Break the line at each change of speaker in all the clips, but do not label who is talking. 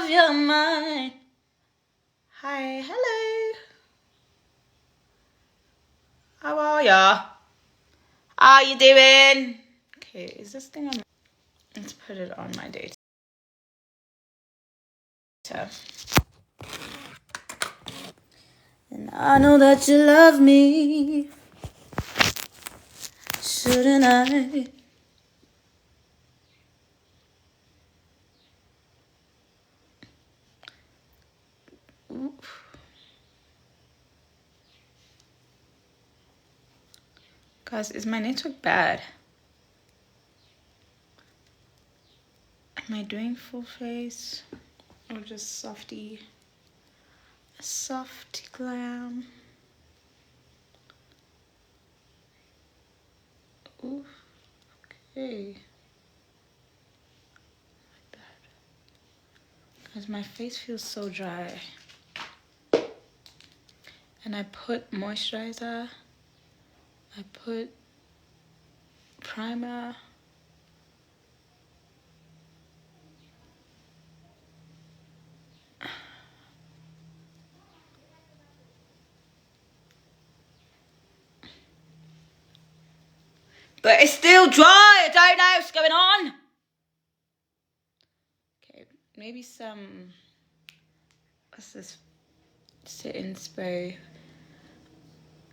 of your mind. Hi, hello. How are ya? How you doing? Okay, is this thing on? Let's put it on my data. And I know that you love me. Shouldn't I? Guys, is my network bad? Am I doing full face or just softy? A softy glam. Ooh, okay. Like that. Because my face feels so dry. And I put moisturizer. I put primer. But it's still dry. I don't know what's going on. Okay, maybe some, what's this? Sit-in spray.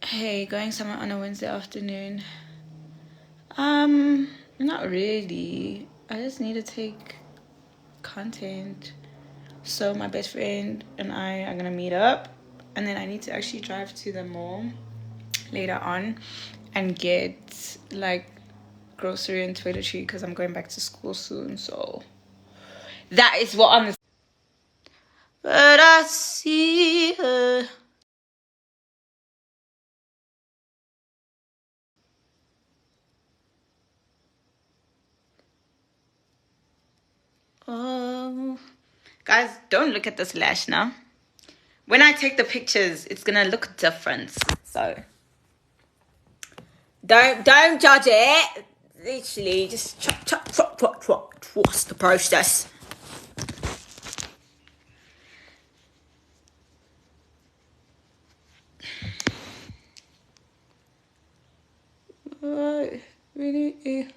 Hey, going somewhere on a Wednesday afternoon? Not really. I just need to take content. So my best friend and I are gonna meet up, and then I need to actually drive to the mall later on and get like grocery and toiletry because I'm going back to school soon. So that is what I'm. But I see her. Oh, guys, don't look at this lash now. When I take the pictures, it's gonna look different. So don't judge it. Literally, just trust the process. Really?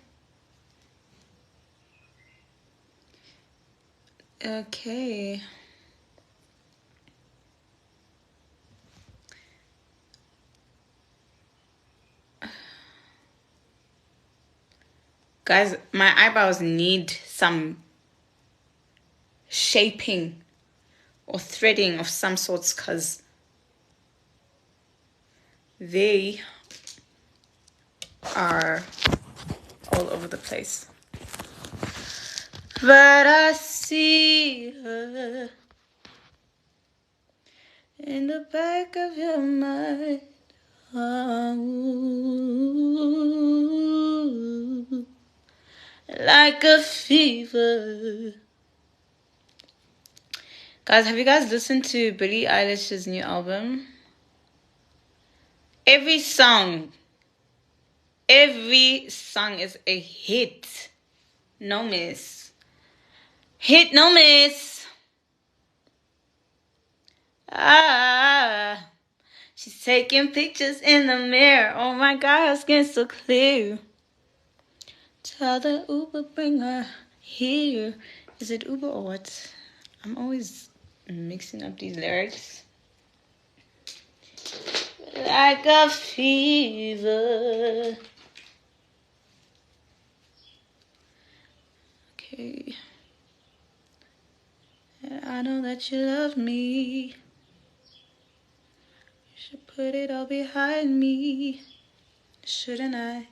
Okay. Guys, my eyebrows need some shaping or threading of some sorts because they are all over the place. But I see her in the back of your mind. Oh, like a fever. Guys, have you guys listened to Billie Eilish's new album? Every song is a hit. No miss. Hit, no miss. Ah, she's taking pictures in the mirror. Oh my God, her skin's so clear. Tell the Uber, bring her here. Is it Uber or what? I'm always mixing up these lyrics. Like a fever. Okay. And I know that you love me. You should put it all behind me. Shouldn't I?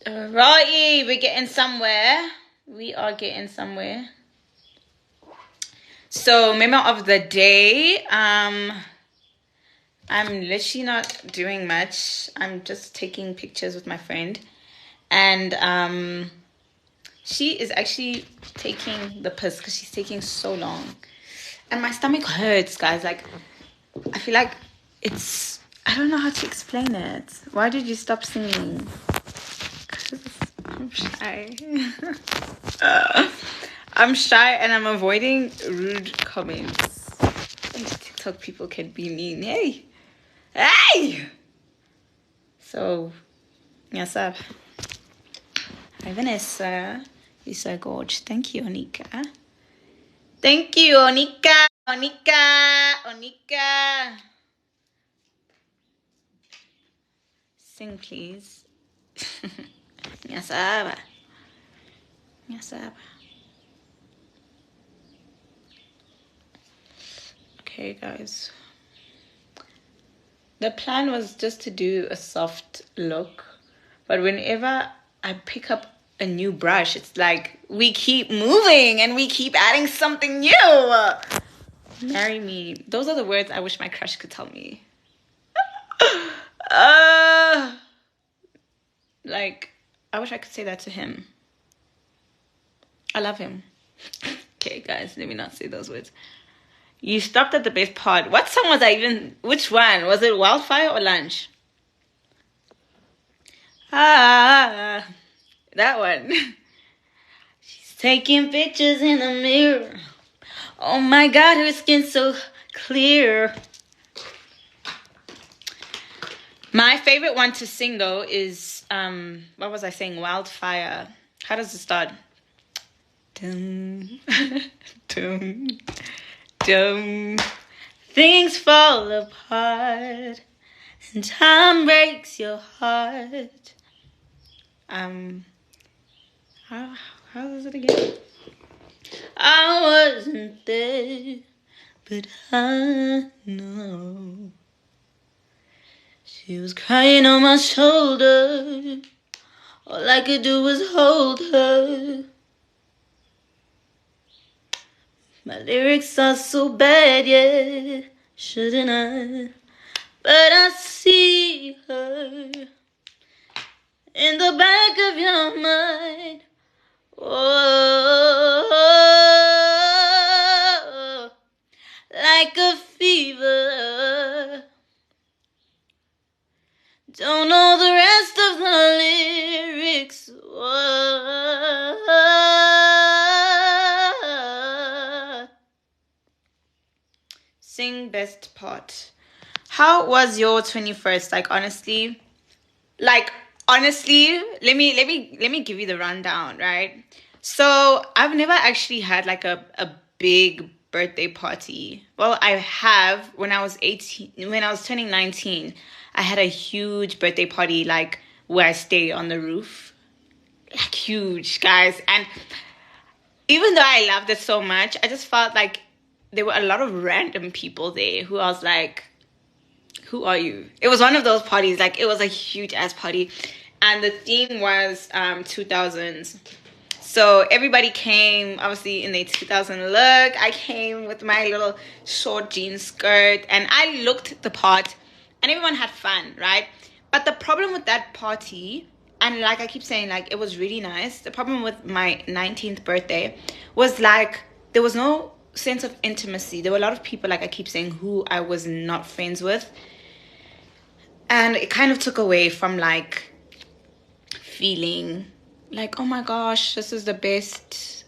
Alrighty, we're getting somewhere. We are getting somewhere. So, memo of the day. I'm literally not doing much. I'm just taking pictures with my friend. And she is actually taking the piss because she's taking so long. And my stomach hurts, guys. Like, I feel like it's... I don't know how to explain it. Why did you stop singing? I'm I'm shy. I'm shy and I'm avoiding rude comments. TikTok people can be mean. Hey! So, yes, up. Hi, Vanessa. You're so gorgeous. Thank you, Onika. Thank you, Onika. Onika. Sing, please. Yes, up. Yes, up. Okay, guys. The plan was just to do a soft look, but whenever I pick up a new brush, it's like we keep moving and we keep adding something new. Marry me. Those are the words I wish my crush could tell me. Like, I wish I could say that to him. I love him. Okay, guys, let me not say those words. You stopped at the best part. What song was I even... Which one? Was it Wildfire or Lunch? That one. She's taking pictures in the mirror. Oh my God, her skin's so clear. My favorite one to sing, though, is... what was I saying? Wildfire. How does it start? Dum, dum, dum. Things fall apart and time breaks your heart. How is it again? I wasn't there, but I know. She was crying on my shoulder. All I could do was hold her. My lyrics are so bad, yeah, shouldn't I? But I see her in the back of your mind. Oh, like a fever. Don't know the rest of the lyrics. Oh. Sing best part. How was your 21st? Like honestly, let me give you the rundown, right? So I've never actually had like a big birthday party. Well, I have when I was 18, when I was turning 19, I had a huge birthday party like where I stay on the roof. Like huge, guys. And even though I loved it so much, I just felt like there were a lot of random people there who I was like, who are you? It was one of those parties, like it was a huge ass party. And the theme was 2000s. So everybody came, obviously, in their 2000 look. I came with my little short jean skirt. And I looked the part. And everyone had fun, right? But the problem with that party, and like I keep saying, like, it was really nice. The problem with my 19th birthday was, like, there was no sense of intimacy. There were a lot of people, like I keep saying, who I was not friends with. And it kind of took away from, like, feeling like, oh my gosh, this is the best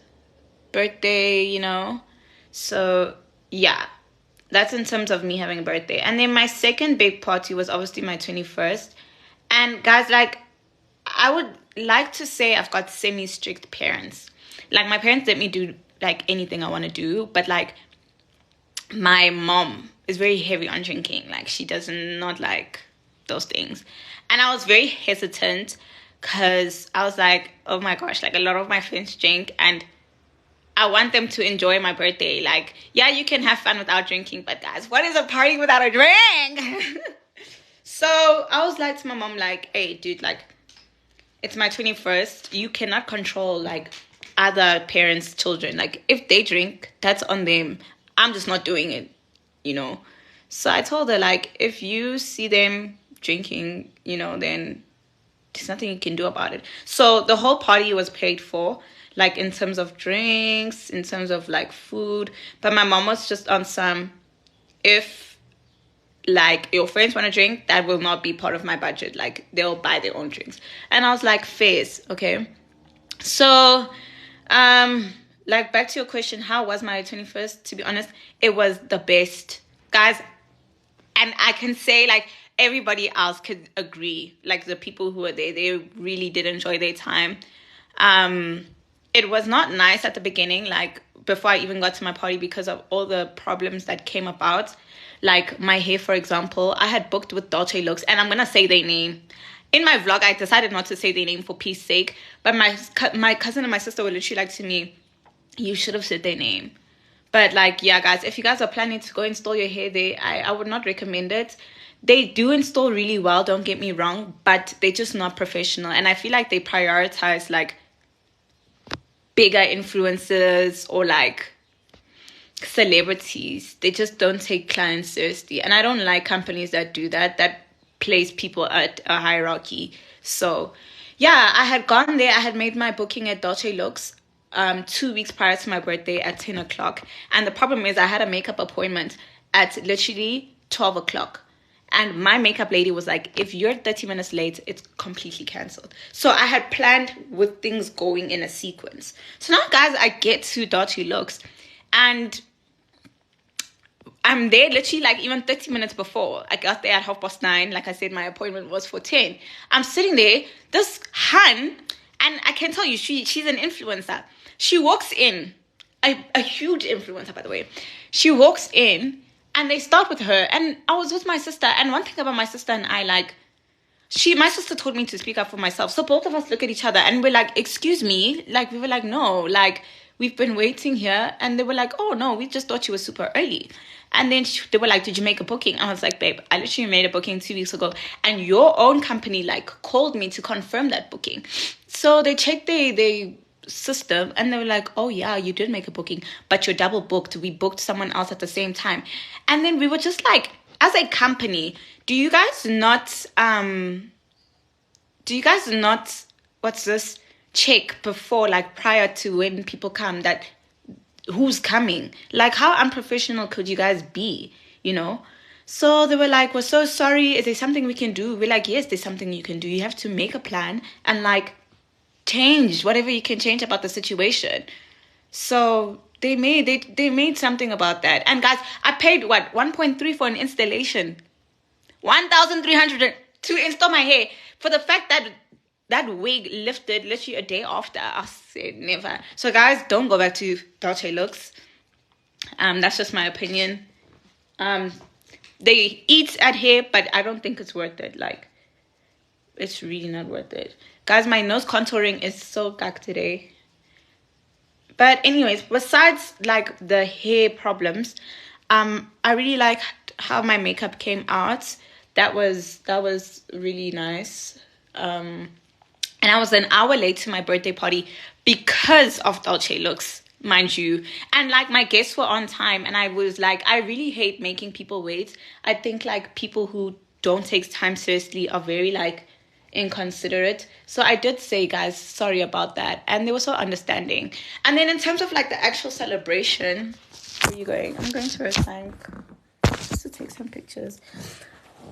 birthday, you know? So, yeah, that's in terms of me having a birthday. And then my second big party was obviously my 21st. And guys, like, I would like to say I've got semi-strict parents. Like, my parents let me do, like, anything I want to do. But, like, my mom is very heavy on drinking. Like, she does not like those things. And I was very hesitant because I was like, oh my gosh, like a lot of my friends drink and I want them to enjoy my birthday. Like, yeah, you can have fun without drinking, but guys, what is a party without a drink? So I was like to my mom, like, hey, dude, like, it's my 21st. You cannot control, like, other parents' children. Like, if they drink, that's on them. I'm just not doing it, you know? So I told her, like, if you see them drinking, you know, then there's nothing you can do about it. So the whole party was paid for, like, in terms of drinks, in terms of, like, food. But my mom was just on some, if, like, your friends want to drink, that will not be part of my budget. Like, they'll buy their own drinks. And I was like, fairs, okay? So, like back to your question, how was my 21st? To be honest, it was the best, guys. And I can say like everybody else could agree. Like the people who were there, they really did enjoy their time. Um, it was not nice at the beginning, like before I even got to my party, because of all the problems that came about. Like my hair, for example, I had booked with Dolce Looks, and I'm gonna say their name. In my vlog, I decided not to say their name for peace sake, but my cousin and my sister were literally like to me, you should have said their name. But like, yeah, guys, if you guys are planning to go install your hair there, I would not recommend it. They do install really well, don't get me wrong, but they're just not professional. And I feel like they prioritize like bigger influencers or like celebrities. They just don't take clients seriously. And I don't like companies that do that, that place people at a hierarchy. So yeah, I had gone there. I had made my booking at Dolce Looks 2 weeks prior to my birthday at 10 o'clock. And the problem is I had a makeup appointment at literally 12 o'clock. And my makeup lady was like, if you're 30 minutes late, it's completely cancelled. So I had planned with things going in a sequence. So now, guys, I get to Dolce Looks and I'm there literally like even 30 minutes before. I got there at 9:30. Like I said, my appointment was for 10. I'm sitting there, this hun, and I can tell you, she's an influencer. She walks in, a huge influencer, by the way. She walks in, and they start with her. And I was with my sister. And one thing about my sister and I, like, my sister told me to speak up for myself. So both of us look at each other and we're like, excuse me. Like, we were like, no, like, we've been waiting here. And they were like, oh, no, we just thought you were super early. And then they were like, did you make a booking? I was like, babe, I literally made a booking 2 weeks ago. And your own company, like, called me to confirm that booking. So they checked their system and they were like, oh, yeah, you did make a booking, but you're double booked. We booked someone else at the same time. And then we were just like, as a company, do you guys not, what's this, check before, like, prior to when people come, that who's coming? Like, how unprofessional could you guys be, you know? So they were like, we're so sorry. Is there something we can do? We're like, yes, there's something you can do. You have to make a plan and, like, change whatever you can change about the situation. So they made something about that. And guys, I paid what, 1.3 for an installation, 1,300 to install my hair. For the fact that that wig lifted literally a day after, I said never. So guys, don't go back to Dolce Looks. That's just my opinion. They eat at hair, but I don't think it's worth it. Like, it's really not worth it. Guys, my nose contouring is so gack today. But anyways, besides like the hair problems, I really liked how my makeup came out. That was really nice. And I was an hour late to my birthday party because of Dolce Looks, mind you. And like my guests were on time, and I was like, I really hate making people wait. I think like people who don't take time seriously are very like inconsiderate. So I did say, guys, sorry about that, and they were so understanding. And then in terms of like the actual celebration, where are you going? I'm going to a bank just to take some pictures.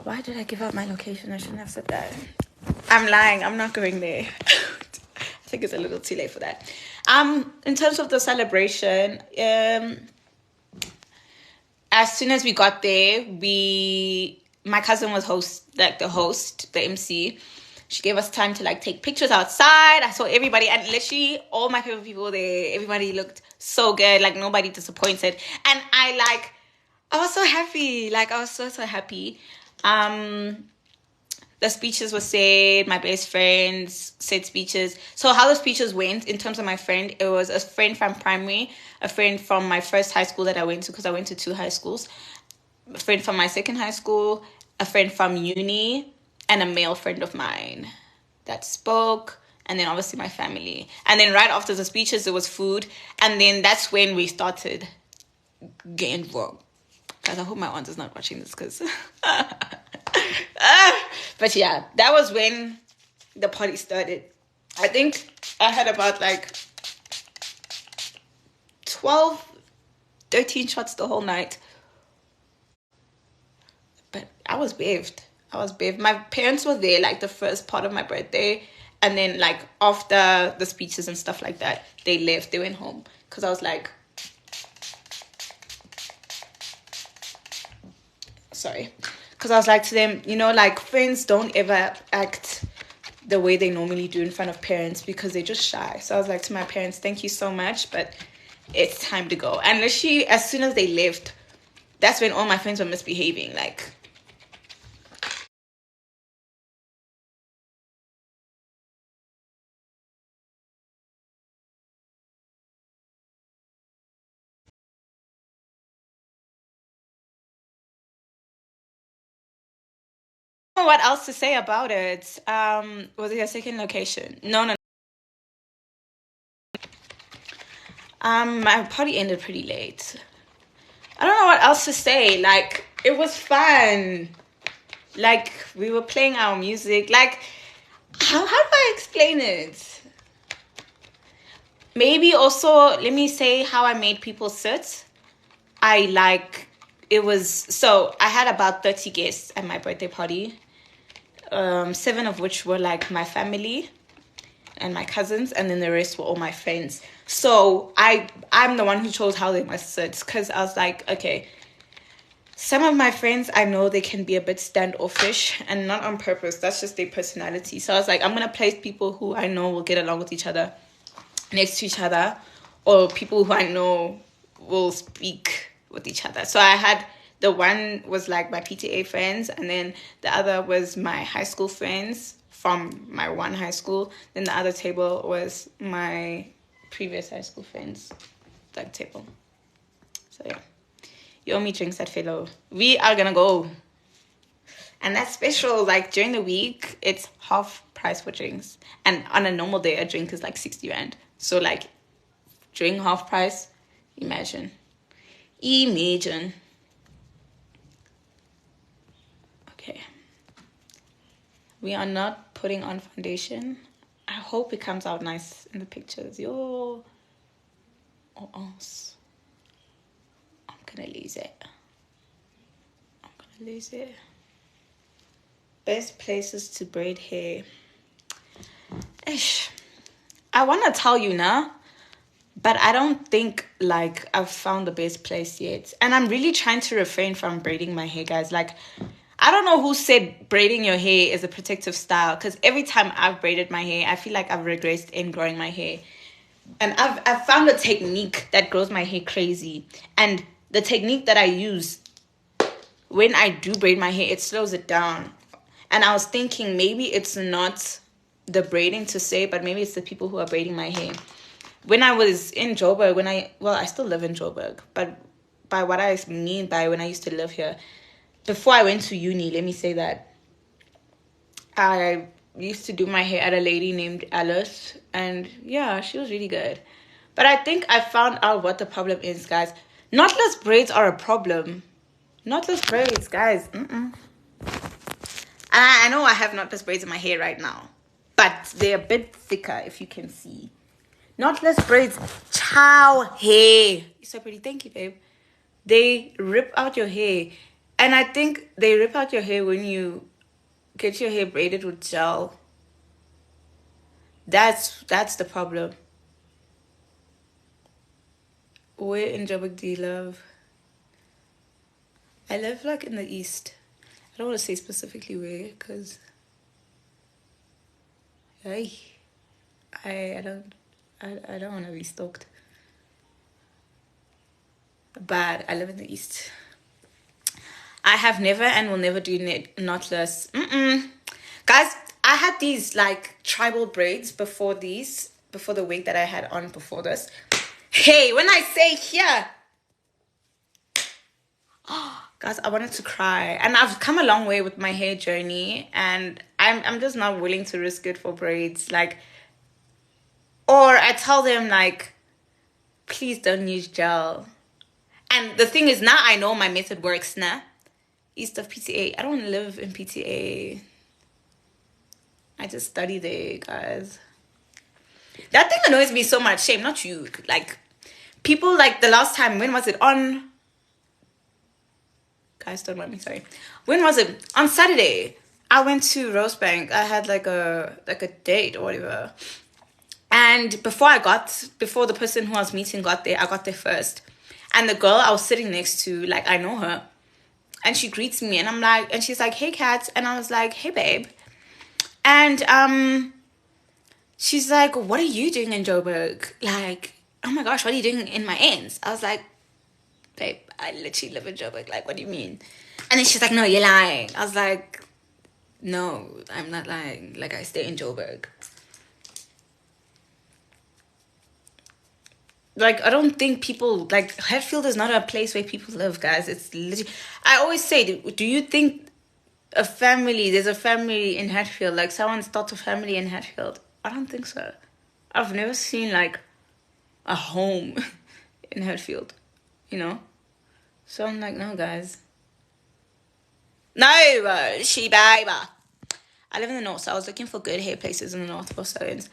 Why did I give out my location? I shouldn't have said that. I'm lying, I'm not going there. I think it's a little too late for that. In terms of the celebration, as soon as we got there, my cousin was the MC. She gave us time to like take pictures outside. I saw everybody, and literally all my favorite people there. Everybody looked so good, like nobody disappointed. And I was so happy. Like I was so happy. The speeches were said. My best friends said speeches. So how the speeches went in terms of my friend, it was a friend from primary, a friend from my first high school that I went to, because I went to 2 high schools, a friend from my second high school, a friend from uni, and a male friend of mine that spoke, and then obviously my family. And then right after the speeches, there was food, and then that's when we started getting involved. Guys, I hope my aunt is not watching this, because... but yeah, that was when the party started. I think I had about like 13 shots the whole night. But I was bathed. My parents were there like the first part of my birthday, And then, like, after the speeches and stuff like that, they left. They went home. Because I was like... Sorry. Because I was like to them, you know, like, friends don't ever act the way they normally do in front of parents because they're just shy. So I was like to my parents, thank you so much, but it's time to go. And literally, as soon as they left, that's when all my friends were misbehaving. Like... What else to say about it? Was it a second location? No. My party ended pretty late. I don't know what else to say. Like, it was fun. Like, we were playing our music. Like, how do I explain it? Maybe also, let me say how I made people sit. So I had about 30 guests at my birthday party. 7 of which were like my family and my cousins, and then the rest were all my friends. So I'm the one who chose how they must sit, because I was like, okay, some of my friends, I know they can be a bit standoffish, and not on purpose. That's just their personality. So I was like, I'm going to place people who I know will get along with each other next to each other, or people who I know will speak with each other. So I had... The one was like my PTA friends, and then the other was my high school friends from my one high school. Then the other table was my previous high school friends, that table. So yeah, you owe me drinks at Fellow. We are gonna go. And that's special. Like, during the week, it's half price for drinks. And on a normal day, a drink is like 60 rand. So like, during half price, imagine. Okay. We are not putting on foundation. I hope it comes out nice in the pictures. Or else I'm gonna lose it. Best places to braid hair. Ish. I want to tell you now, but I don't think, like, I've found the best place yet. And I'm really trying to refrain from braiding my hair, guys. Like, I don't know who said braiding your hair is a protective style, because every time I've braided my hair, I feel like I've regressed in growing my hair. And I've found a technique that grows my hair crazy. And the technique that I use when I do braid my hair, it slows it down. And I was thinking maybe it's not the braiding to say, but maybe it's the people who are braiding my hair. When I was in Joburg, I still live in Joburg, but by what I mean by when I used to live here, before I went to uni, let me say that, I used to do my hair at a lady named Alice, and yeah, she was really good. But I think I found out what the problem is, guys. Knotless braids are a problem. Knotless braids, guys. And I know I have knotless braids in my hair right now, but they're a bit thicker, if you can see. Knotless braids, chow hair. You're so pretty. Thank you, babe. They rip out your hair. And I think they rip out your hair when you get your hair braided with gel. That's the problem. Where in Joburg do you live? I live like in the east. I don't want to say specifically where, because I don't want to be stalked. But I live in the east. I have never and will never do knotless. Guys, I had these like tribal braids before the wig that I had on before this. Hey, when I say here, guys, I wanted to cry. And I've come a long way with my hair journey, and I'm just not willing to risk it for braids. Like, or I tell them, like, please don't use gel. And the thing is, now I know my method works now. East of PTA. I don't live in PTA. I just study there, guys. That thing annoys me so much. Shame, not you. Like, people, like, the last time, when was it? Guys, don't mind me, sorry. When was it? On Saturday. I went to Rosebank. I had like a date or whatever. And before the person who I was meeting got there, I got there first. And the girl I was sitting next to, like, I know her. And she greets me, and I'm like, and she's like, "Hey, Kat." And I was like, "Hey, babe." And she's like, "What are you doing in Joburg? Like, oh my gosh, what are you doing in my ends?" I was like, "Babe, I literally live in Joburg. Like, what do you mean?" And then she's like, "No, you're lying." I was like, "No, I'm not lying. Like, I stay in Joburg." Like, I don't think people, like, Hatfield is not a place where people live, guys. It's literally, I always say, do you think there's a family in Hatfield? Like, someone starts a family in Hatfield? I don't think so. I've never seen, like, a home in Hatfield, you know? So I'm like, no, guys. No, Sheba. I live in the north, so I was looking for good hair places in the north for sew-ins.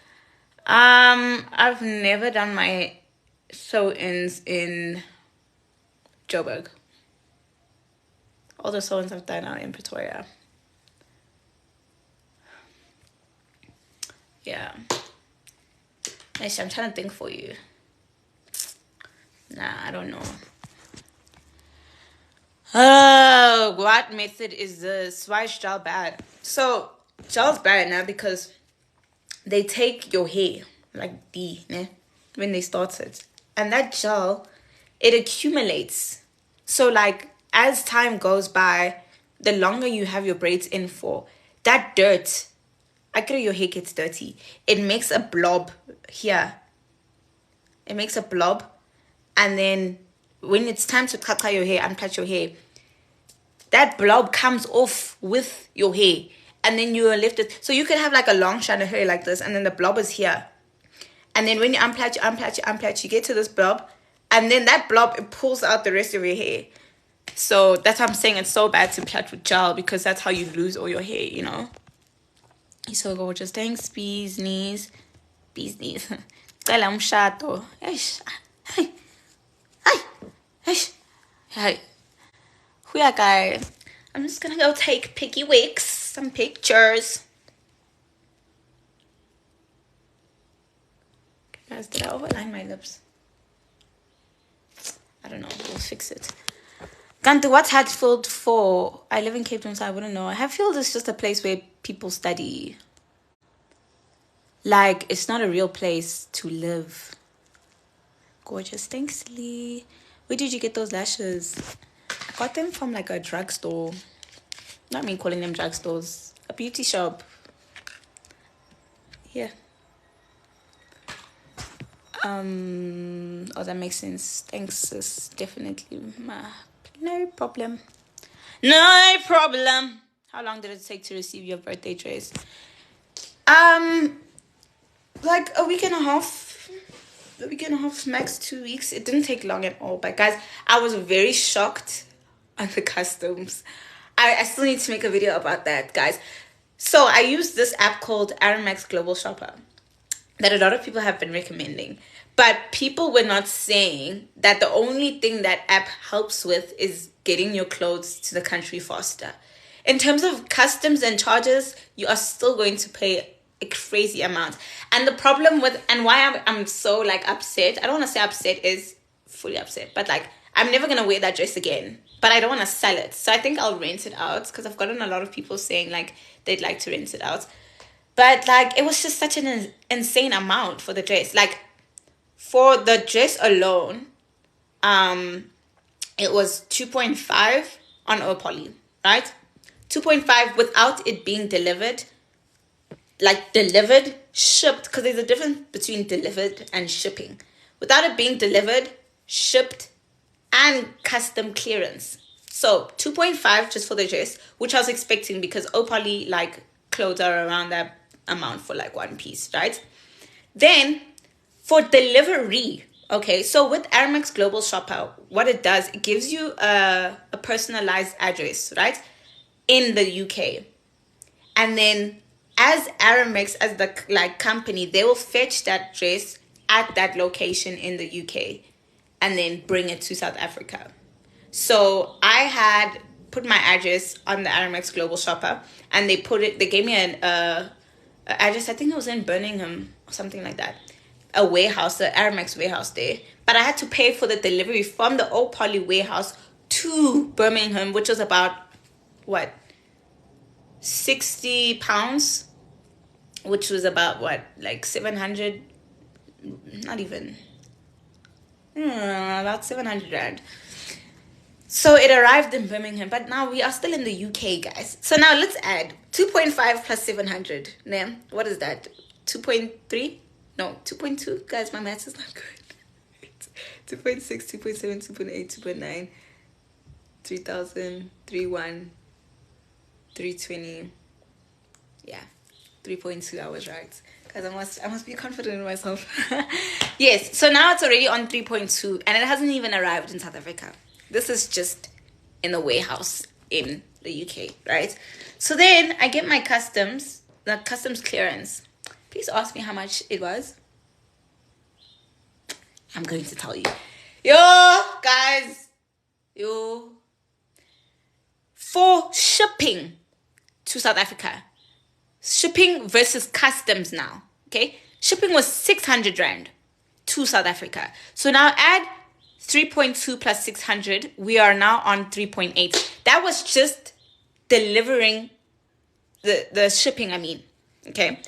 I've never done my sew-ins in Joburg. All the sew-ins I've done are in Pretoria. Yeah. Actually, I'm trying to think for you. Nah, I don't know. Oh, what method is this? Why is gel bad? So, gel's bad now because they take your hair, like when they start it. And that gel, it accumulates. So, like, as time goes by, the longer you have your braids in for, that dirt, after your hair gets dirty, it makes a blob here. It makes a blob. And then when it's time to cut your hair, unplait your hair, that blob comes off with your hair. And then you are lifted. So you could have like a long strand of hair like this, and then the blob is here. And then when you unplait, you get to this blob. And then that blob, it pulls out the rest of your hair. So that's what I'm saying. It's so bad to plait with gel because that's how you lose all your hair, you know. He's so gorgeous. Thanks, bees knees. Bees knees. Cela umshado. Hey. Who ya guy? I'm just gonna go take picky wigs, some pictures. Guys, did I overline my lips? I don't know. We'll fix it. Gantu, what's Hatfield for? I live in Cape Town, so I wouldn't know. Hatfield is just a place where people study. Like, it's not a real place to live. Gorgeous. Thanks, Lee. Where did you get those lashes? I got them from like a drugstore. Not me calling them drugstores. A beauty shop. Yeah. Oh, that makes sense. Thanks, sis. Definitely. No problem. No problem. How long did it take to receive your birthday dress? Like a week and a half, max 2 weeks. It didn't take long at all. But guys, I was very shocked on the customs. I still need to make a video about that, guys. So I use this app called Aramex Global Shopper that a lot of people have been recommending. But people were not saying that the only thing that app helps with is getting your clothes to the country faster. In terms of customs and charges, you are still going to pay a crazy amount. And the problem with, and why I'm so like upset, I don't want to say upset, is fully upset, but like I'm never going to wear that dress again. But I don't want to sell it. So I think I'll rent it out because I've gotten a lot of people saying like they'd like to rent it out. But like it was just such an insane amount for the dress. Like for the dress alone, it was 2.5 on Opoly, right? 2.5 without it being delivered. Like delivered, shipped, because there's a difference between delivered and shipping. Without it being delivered, shipped, and custom clearance. So 2.5 just for the dress, which I was expecting because Opoly like clothes are around that amount for like one piece, right? Then for delivery, okay, so with Aramex Global Shopper, what it does, it gives you a personalized address, right, in the UK. And then as Aramex, as the like company, they will fetch that dress at that location in the UK and then bring it to South Africa. So I had put my address on the Aramex Global Shopper, and they gave me an address. I think it was in Birmingham or something like that. A warehouse, the Aramex warehouse there. But I had to pay for the delivery from the Old Poly warehouse to Birmingham, which was about, what, £60, which was about, what, like 700, not even, about 700 rand. So it arrived in Birmingham, but now we are still in the UK, guys. So now let's add 2.5 plus 700. Now, what is that? 2.3? No, 2.2. Guys, my maths is not good. 2.6, 2.7, 2.8, 2.9, 3,000, 3.1, 320. Yeah, 3.2. I was right. Because I must be confident in myself. Yes, so now it's already on 3.2, and it hasn't even arrived in South Africa. This is just in the warehouse in the UK, right? So then I get my customs clearance. Please ask me how much it was. I'm going to tell you. Yo, guys. Yo. For shipping to South Africa. Shipping versus customs now. Okay? Shipping was 600 rand to South Africa. So now add 3.2 plus 600. We are now on 3.8. That was just delivering the shipping, I mean. Okay?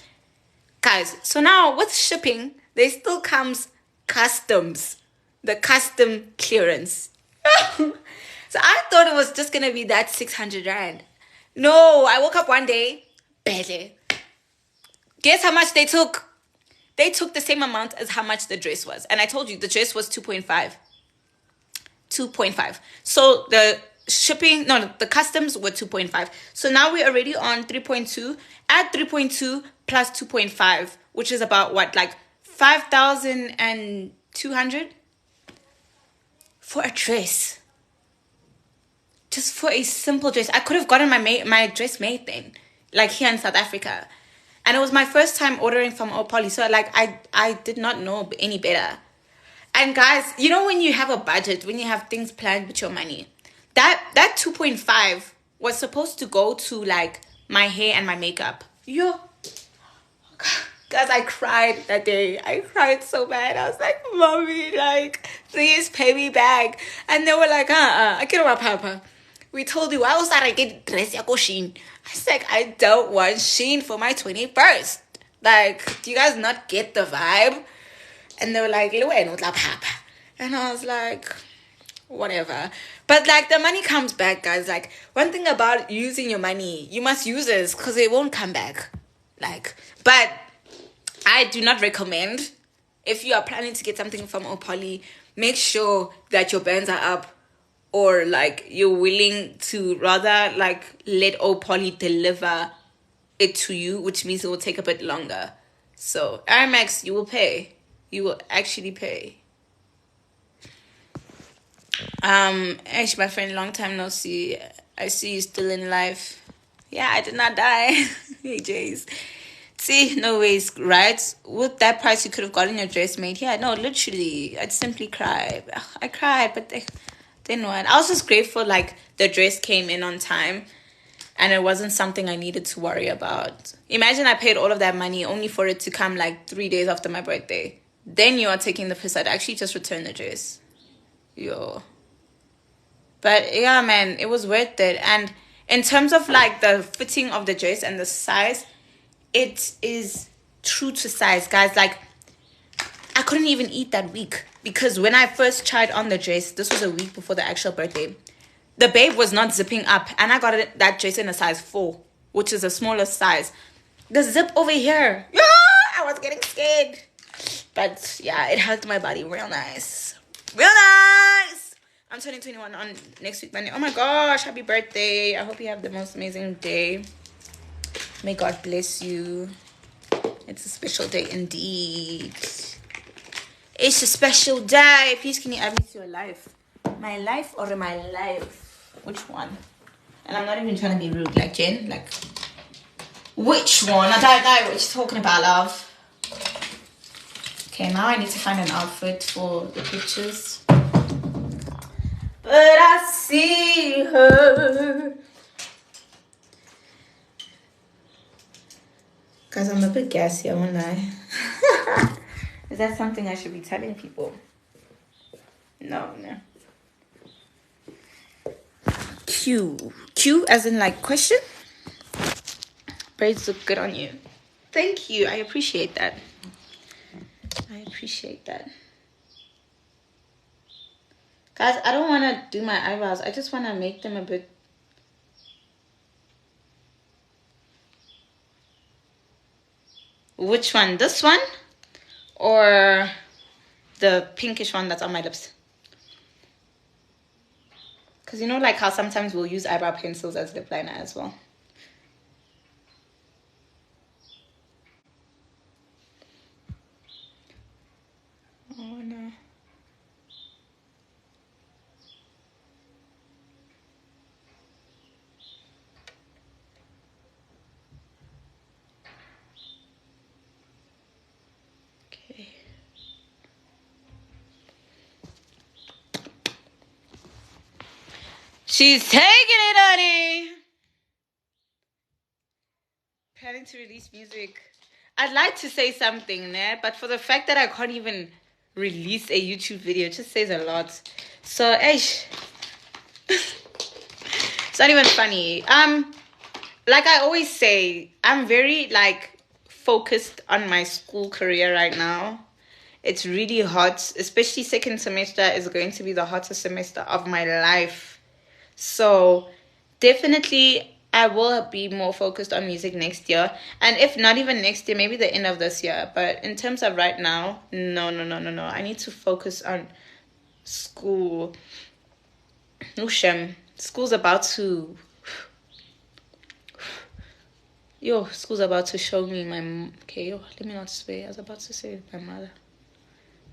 Guys, so now with shipping, there still comes customs, the custom clearance. So I thought it was just gonna be that 600 rand. No, I woke up one day, barely. Guess how much they took? They took the same amount as how much the dress was. And I told you the dress was 2.5. 2.5. So the the customs were 2.5. So now we're already on 3.2. Add 3.2 plus 2.5, which is about what, like 5,200 for a dress. Just for a simple dress. I could have gotten my dress made then, like here in South Africa. And it was my first time ordering from Opoly. So like I did not know any better. And guys, you know when you have a budget, when you have things planned with your money, that 2.5 was supposed to go to like my hair and my makeup. Yo, guys, I cried that day. I cried so bad. I was like, Mommy, like, please pay me back. And they were like, I get my papa. We told you, I was like, I get dress yako Shein. I was like, I don't want Shein for my 21st. Like, do you guys not get the vibe? And they were like, papa. And I was like, whatever. But like, the money comes back, guys. Like, one thing about using your money, you must use it because it won't come back. Like, but I do not recommend, if you are planning to get something from Opoly, make sure that your bands are up, or like you're willing to rather like let Opoly deliver it to you, which means it will take a bit longer. So Aramex, you will pay. You will actually pay. Ash, my friend, long time no see. I see you still in life. Yeah, I did not die. Hey, Jays. See, no ways, right? With that price, you could have gotten your dress made. Yeah, no, literally, I'd simply cry. I cried, but then what? I was just grateful, like, the dress came in on time, and it wasn't something I needed to worry about. Imagine I paid all of that money only for it to come, like, 3 days after my birthday. Then you are taking the piss. I'd actually just return the dress. Yo. But, yeah, man, it was worth it. And in terms of, like, the fitting of the dress and the size, it is true to size, guys. Like, I couldn't even eat that week because when I first tried on the dress, this was a week before the actual birthday, the babe was not zipping up, and I got that dress in a size 4, which is the smallest size. The zip over here, yeah, I was getting scared, but yeah, it helped my body real nice. I'm turning 21 on next week Monday. Oh my gosh, happy birthday. I hope you have the most amazing day. May God bless you. It's a special day indeed. It's a special day. Please, can you add me to your life? My life or my life? Which one? And I'm not even trying to be rude. Like, Jen, like, which one? I don't know what you're talking about, love. Okay, now I need to find an outfit for the pictures. but I see her. Guys, I'm a bit gassy, I won't lie. Is that something I should be telling people? No. Q as in like question? Braids look good on you. Thank you. I appreciate that. Guys, I don't want to do my eyebrows. I just want to make them a bit... Which one? This one? Or the pinkish one that's on my lips? Because you know like how sometimes we'll use eyebrow pencils as lip liner as well. Oh no. Okay. She's taking it, honey. Planning to release music. I'd like to say something, but for the fact that I can't even release a YouTube video, it just says a lot. So, it's not even funny. Like I always say, I'm very like focused on my school career right now. It's really hot, especially second semester is going to be the hottest semester of my life. So definitely I will be more focused on music next year. And if not even next year, maybe the end of this year. But in terms of right now, no. I need to focus on school. School's about to... school's about to show me my... Okay, let me not swear. I was about to say my mother.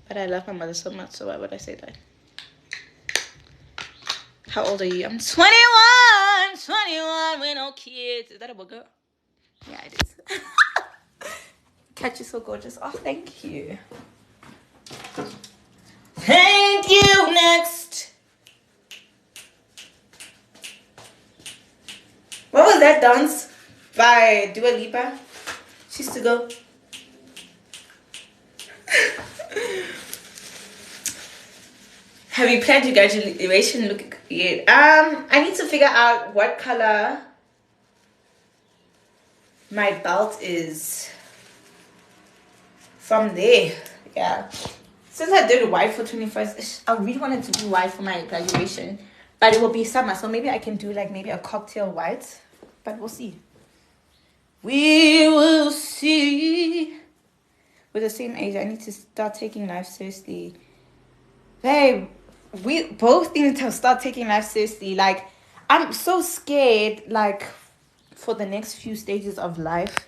But I love my mother so much, so why would I say that? How old are you? I'm 21 with no kids. Is that a boy, girl? Yeah, it is. Catch you so gorgeous. Oh, thank you. Thank you. Next. What was that dance by Dua Lipa? She used to go. Have you planned your graduation look yet? I need to figure out what color my belt is from there. Yeah. Since I did white for 21st, I really wanted to do white for my graduation. But it will be summer, so maybe I can do like maybe a cocktail white. But we'll see. We will see. We're the same age. I need to start taking life seriously. Babe, we both need to start taking life seriously. Like, I'm so scared, like, for the next few stages of life.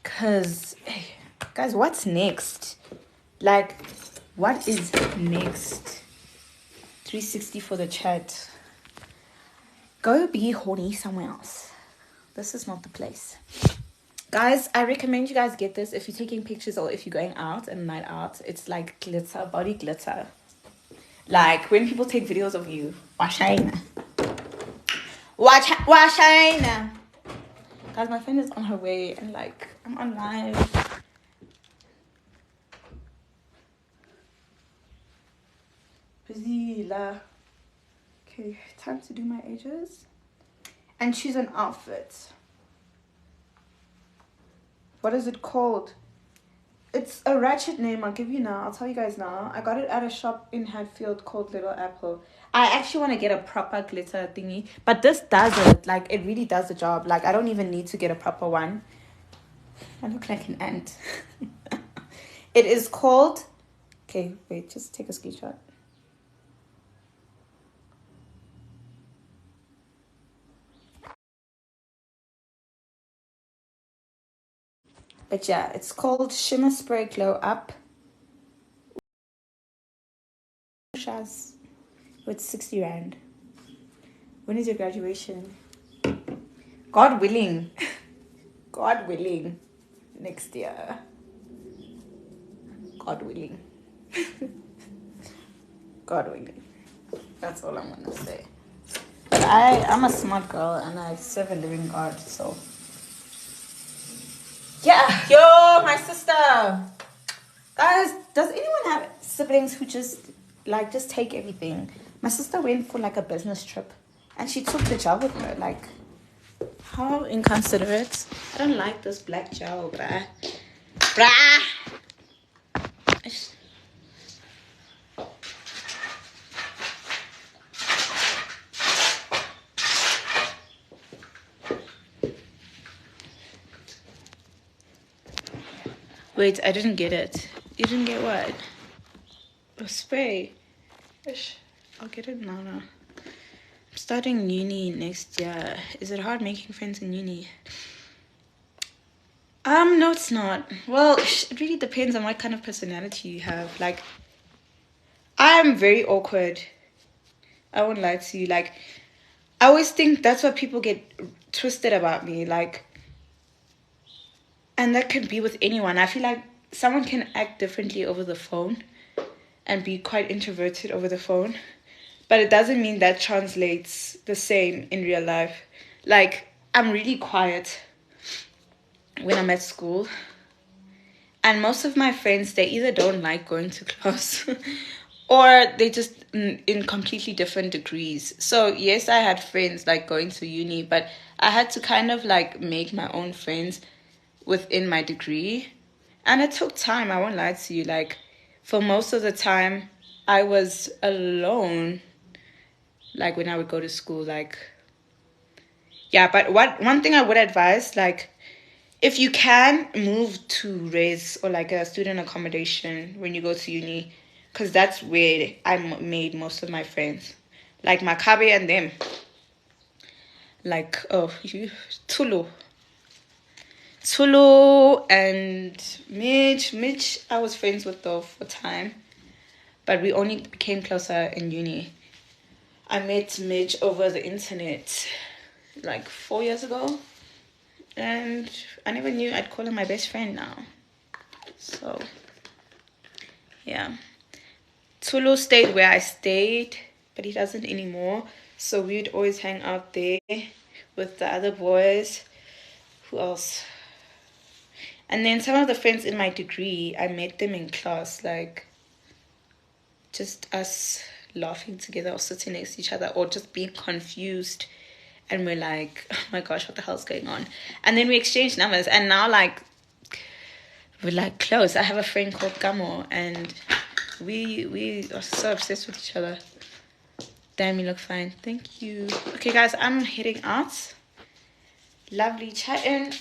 Because, hey, guys, what's next? Like, what is next? 360 for the chat. Go be horny somewhere else. This is not the place. Guys, I recommend you guys get this if you're taking pictures or if you're going out and night out. It's like glitter, body glitter. Like when people take videos of you, washing. Guys, my friend is on her way and like I'm on live. Busy la. Okay, time to do my edges and choose an outfit. What is it called? It's a ratchet name. I'll give you now. I'll tell you guys now. I got it at a shop in Hatfield called Little Apple. I actually want to get a proper glitter thingy. But this does it. Like, it really does the job. Like, I don't even need to get a proper one. I look like an ant. It is called... Okay, wait. Just take a screenshot. But yeah, it's called Shimmer Spray Glow Up. Shaz. With 60 Rand. When is your graduation? God willing. God willing. Next year. God willing. God willing. That's all I'm gonna say. But I'm a smart girl and I serve a living God, so yeah. Yo, my sister. Guys, does anyone have siblings who just take everything? My sister went for like a business trip and she took the gel with her. Like, how inconsiderate. I don't like this black gel, bruh. Bruh. Wait, I didn't get it. You didn't get what? A spray. Ish. I'll get it now. I'm starting uni next year. Is it hard making friends in uni? No, it's not. Well, it really depends on what kind of personality you have. Like, I'm very awkward. I won't lie to you. Like, I always think that's what people get twisted about me. Like, and that could be with anyone. I feel like someone can act differently over the phone and be quite introverted over the phone. But it doesn't mean that translates the same in real life. Like, I'm really quiet when I'm at school. And most of my friends, they either don't like going to class or they just in completely different degrees. So, yes, I had friends like going to uni, but I had to kind of like make my own friends within my degree. And it took time, I won't lie to you. Like, for most of the time, I was alone. Like, when I would go to school, like, yeah. But one thing I would advise, like, if you can move to res or like a student accommodation when you go to uni, because that's where I made most of my friends, like Makabe and them. Like, Tulu and Mitch, I was friends with though for time, but we only became closer in uni. I met Mitch over the internet like 4 years ago, and I never knew I'd call him my best friend now. So, yeah. Tulu stayed where I stayed, but he doesn't anymore. So we'd always hang out there with the other boys. Who else? And then some of the friends in my degree, I met them in class, like just us laughing together or sitting next to each other or just being confused. And we're like, oh my gosh, what the hell's going on? And then we exchanged numbers. And now, like, we're like close. I have a friend called Gamo and we are so obsessed with each other. Damn, you look fine. Thank you. Okay, guys, I'm heading out. Lovely chatting.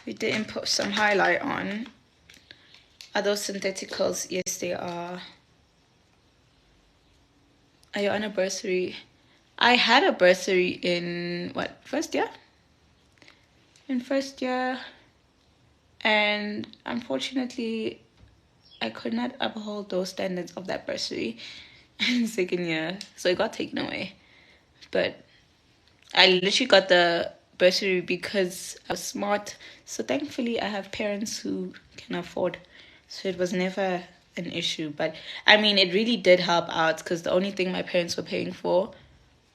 We didn't put some highlight on. Are those syntheticals? Yes, they are. Are you on a bursary? I had a bursary in first year? In first year. And unfortunately, I could not uphold those standards of that bursary in second year. So it got taken away. But I literally got the bursary because I was smart. So thankfully, I have parents who can afford. So it was never an issue. But I mean, it really did help out because the only thing my parents were paying for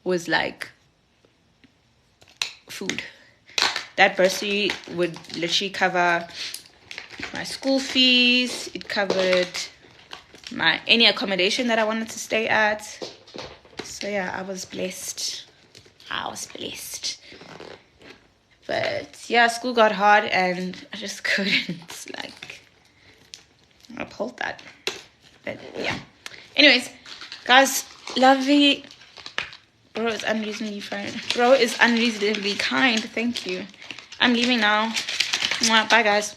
was like food. That bursary would literally cover my school fees. It covered my any accommodation that I wanted to stay at. So yeah, I was blessed. But yeah, school got hard and I just couldn't like uphold that. But yeah. Anyways, guys, lovely. Bro is unreasonably fine. Bro is unreasonably kind. Thank you. I'm leaving now. Mwah. Bye, guys.